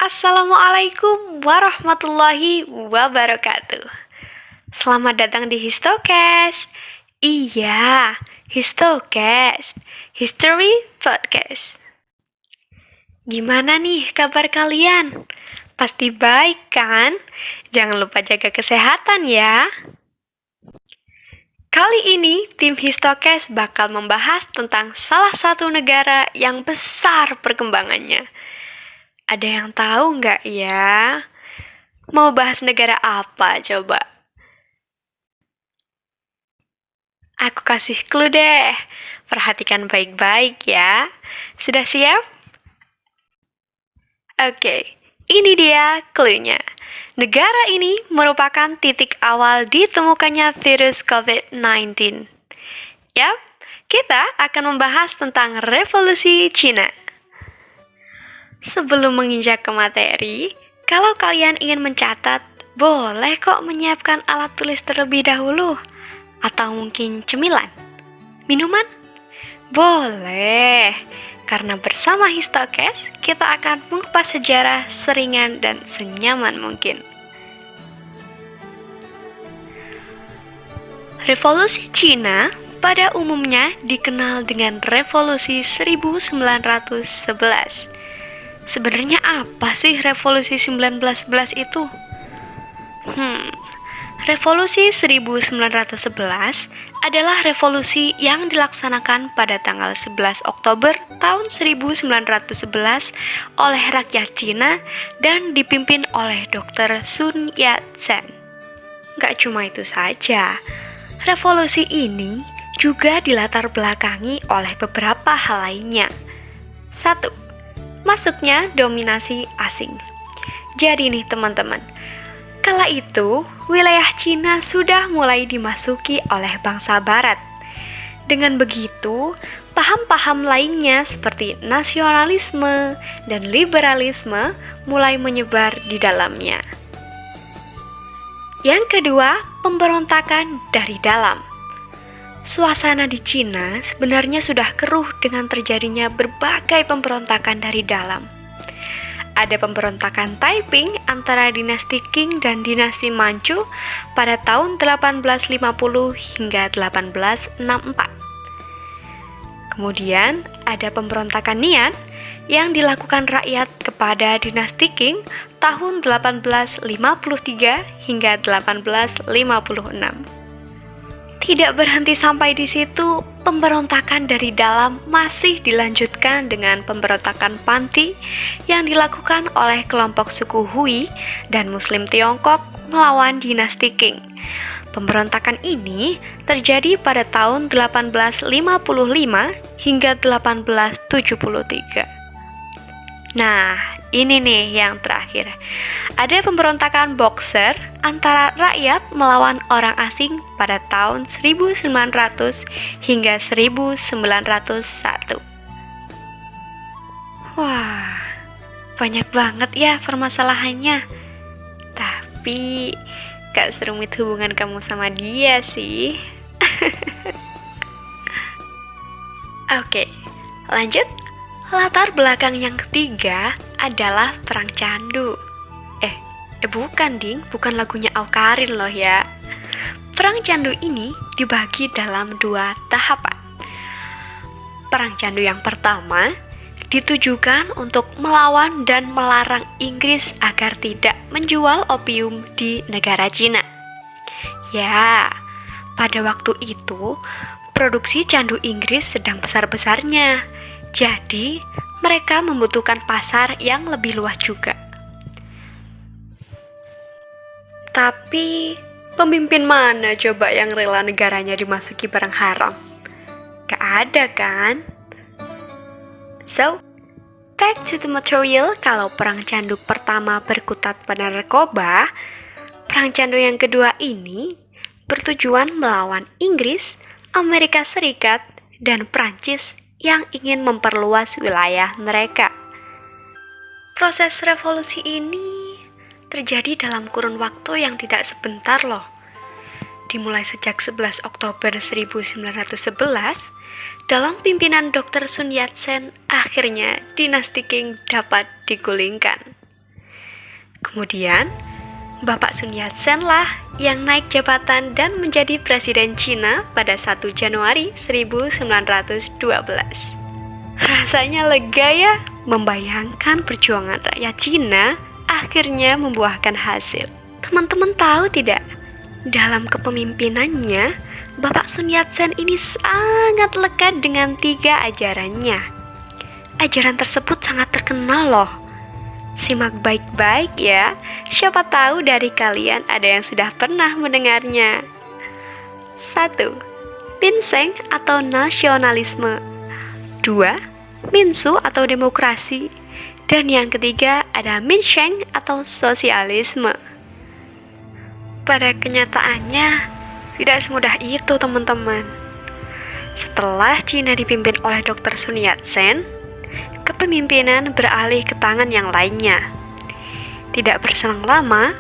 Assalamualaikum warahmatullahi wabarakatuh. Selamat datang di Histocast. Iya, Histocast, History Podcast. Gimana nih kabar kalian? Pasti baik kan? Jangan lupa jaga kesehatan ya. Kali ini, tim Histocast bakal membahas tentang salah satu negara yang besar perkembangannya. Ada yang tahu nggak ya? Mau bahas negara apa coba? Aku kasih clue deh. Perhatikan baik-baik ya. Sudah siap? Oke, ini dia clue-nya. Negara ini merupakan titik awal ditemukannya virus COVID-19. Yap, kita akan membahas tentang revolusi Cina. Sebelum menginjak ke materi, kalau kalian ingin mencatat, boleh kok menyiapkan alat tulis terlebih dahulu. Atau mungkin cemilan? Minuman? Boleh, karena bersama Histocast, kita akan mengupas sejarah seringan dan senyaman mungkin. Revolusi Cina pada umumnya dikenal dengan Revolusi 1911. Sebenarnya apa sih revolusi 1911 itu? Revolusi 1911 adalah revolusi yang dilaksanakan pada tanggal 11 Oktober tahun 1911 oleh rakyat Cina dan dipimpin oleh Dr. Sun Yat-sen. Gak cuma itu saja, revolusi ini juga dilatar belakangi oleh beberapa hal lainnya. 1. Masuknya dominasi asing. Jadi nih teman-teman, kala itu wilayah Cina sudah mulai dimasuki oleh bangsa barat. Dengan begitu, paham-paham lainnya seperti nasionalisme dan liberalisme mulai menyebar di dalamnya. Yang kedua, pemberontakan dari dalam. Suasana di Cina sebenarnya sudah keruh dengan terjadinya berbagai pemberontakan dari dalam. Ada pemberontakan Taiping antara dinasti Qing dan dinasti Manchu pada tahun 1850 hingga 1864. Kemudian ada pemberontakan Nian yang dilakukan rakyat kepada dinasti Qing tahun 1853 hingga 1856. Tidak berhenti sampai di situ, pemberontakan dari dalam masih dilanjutkan dengan pemberontakan Panti yang dilakukan oleh kelompok suku Hui dan Muslim Tiongkok melawan dinasti Qing. Pemberontakan ini terjadi pada tahun 1855 hingga 1873. Nah, ini nih yang terakhir. Ada pemberontakan Boxer antara rakyat melawan orang asing pada tahun 1900 hingga 1901. Wah, banyak banget ya permasalahannya. Tapi gak serumit hubungan kamu sama dia sih. Oke, lanjut. Latar belakang yang ketiga adalah Perang Candu. Bukan ding, bukan lagunya Awkarin loh ya. Perang Candu ini dibagi dalam 2 tahapan. Perang Candu yang pertama ditujukan untuk melawan dan melarang Inggris agar tidak menjual opium di negara Cina. Ya, pada waktu itu produksi candu Inggris sedang besar-besarnya. Jadi, mereka membutuhkan pasar yang lebih luas juga. Tapi, pemimpin mana coba yang rela negaranya dimasuki barang haram? Gak ada kan? So, back to the material. Kalau perang candu pertama berkutat pada narkoba, perang candu yang kedua ini bertujuan melawan Inggris, Amerika Serikat, dan Prancis yang ingin memperluas wilayah mereka. Proses revolusi ini terjadi dalam kurun waktu yang tidak sebentar loh. Dimulai sejak 11 Oktober 1911, dalam pimpinan Dr. Sun Yat-sen, akhirnya dinasti Qing dapat digulingkan. Kemudian, Bapak Sun Yat-sen lah yang naik jabatan dan menjadi Presiden Cina pada 1 Januari 1912. Rasanya lega ya, membayangkan perjuangan rakyat Cina akhirnya membuahkan hasil. Teman-teman tahu tidak, dalam kepemimpinannya, Bapak Sun Yat-sen ini sangat lekat dengan 3 ajarannya. Ajaran tersebut sangat terkenal loh. Simak baik-baik ya, siapa tahu dari kalian ada yang sudah pernah mendengarnya. 1. Pinseng atau nasionalisme. 2. Minsu atau demokrasi. Dan yang ketiga ada Minsheng atau sosialisme. Pada kenyataannya, tidak semudah itu teman-teman. Setelah Cina dipimpin oleh Dr. Sun Yat-sen, kepemimpinan beralih ke tangan yang lainnya. Tidak berselang lama,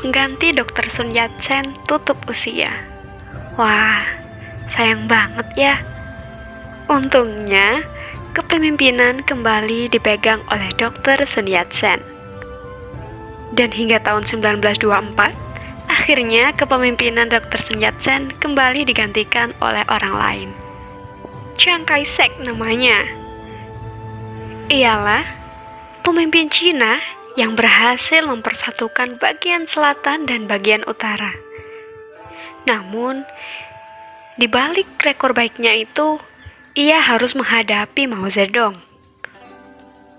pengganti Dr. Sun Yat-sen tutup usia. Wah, sayang banget ya. Untungnya, kepemimpinan kembali dipegang oleh Dr. Sun Yat-sen. Dan hingga tahun 1924, akhirnya kepemimpinan Dr. Sun Yat-sen kembali digantikan oleh orang lain. Chiang Kai-shek namanya. Ialah pemimpin Cina yang berhasil mempersatukan bagian selatan dan bagian utara. Namun, di balik rekor baiknya itu, ia harus menghadapi Mao Zedong.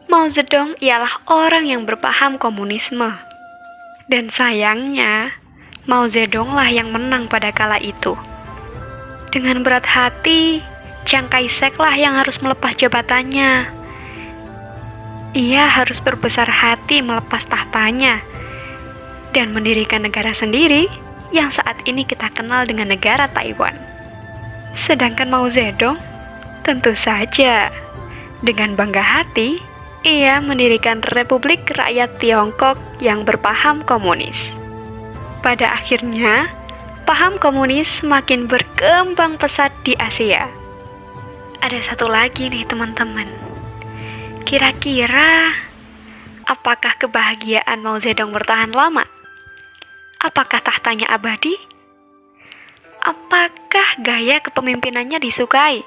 Mao Zedong ialah orang yang berpaham komunisme. Dan sayangnya, Mao Zedong lah yang menang pada kala itu. Dengan berat hati, Chiang Kai-shek lah yang harus melepas jabatannya. Ia harus berbesar hati melepas tahtanya dan mendirikan negara sendiri yang saat ini kita kenal dengan negara Taiwan. Sedangkan Mao Zedong, tentu saja, dengan bangga hati, ia mendirikan Republik Rakyat Tiongkok yang berpaham komunis. Pada akhirnya, paham komunis semakin berkembang pesat di Asia. Ada satu lagi nih teman-teman. Kira-kira, apakah kebahagiaan Mao Zedong bertahan lama? Apakah tahtanya abadi? Apakah gaya kepemimpinannya disukai?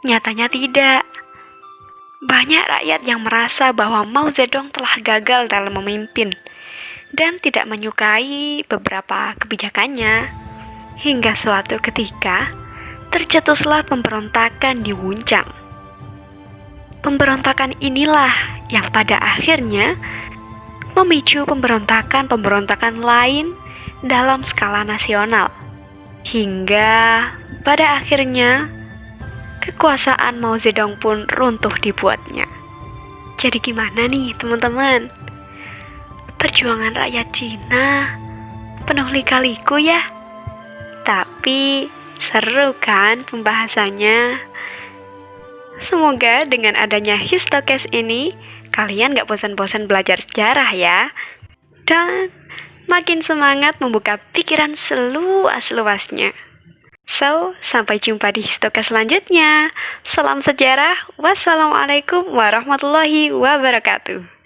Nyatanya tidak. Banyak rakyat yang merasa bahwa Mao Zedong telah gagal dalam memimpin dan tidak menyukai beberapa kebijakannya. Hingga suatu ketika, tercetuslah pemberontakan di Wuchang. Pemberontakan inilah yang pada akhirnya memicu pemberontakan-pemberontakan lain dalam skala nasional. Hingga pada akhirnya kekuasaan Mao Zedong pun runtuh dibuatnya. Jadi gimana nih teman-teman? Perjuangan rakyat Cina penuh lika-liku ya? Tapi seru kan pembahasannya? Semoga dengan adanya Histocast ini, kalian gak bosan-bosan belajar sejarah ya. Dan makin semangat membuka pikiran seluas-luasnya. So, sampai jumpa di Histocast selanjutnya. Salam sejarah. Wassalamualaikum warahmatullahi wabarakatuh.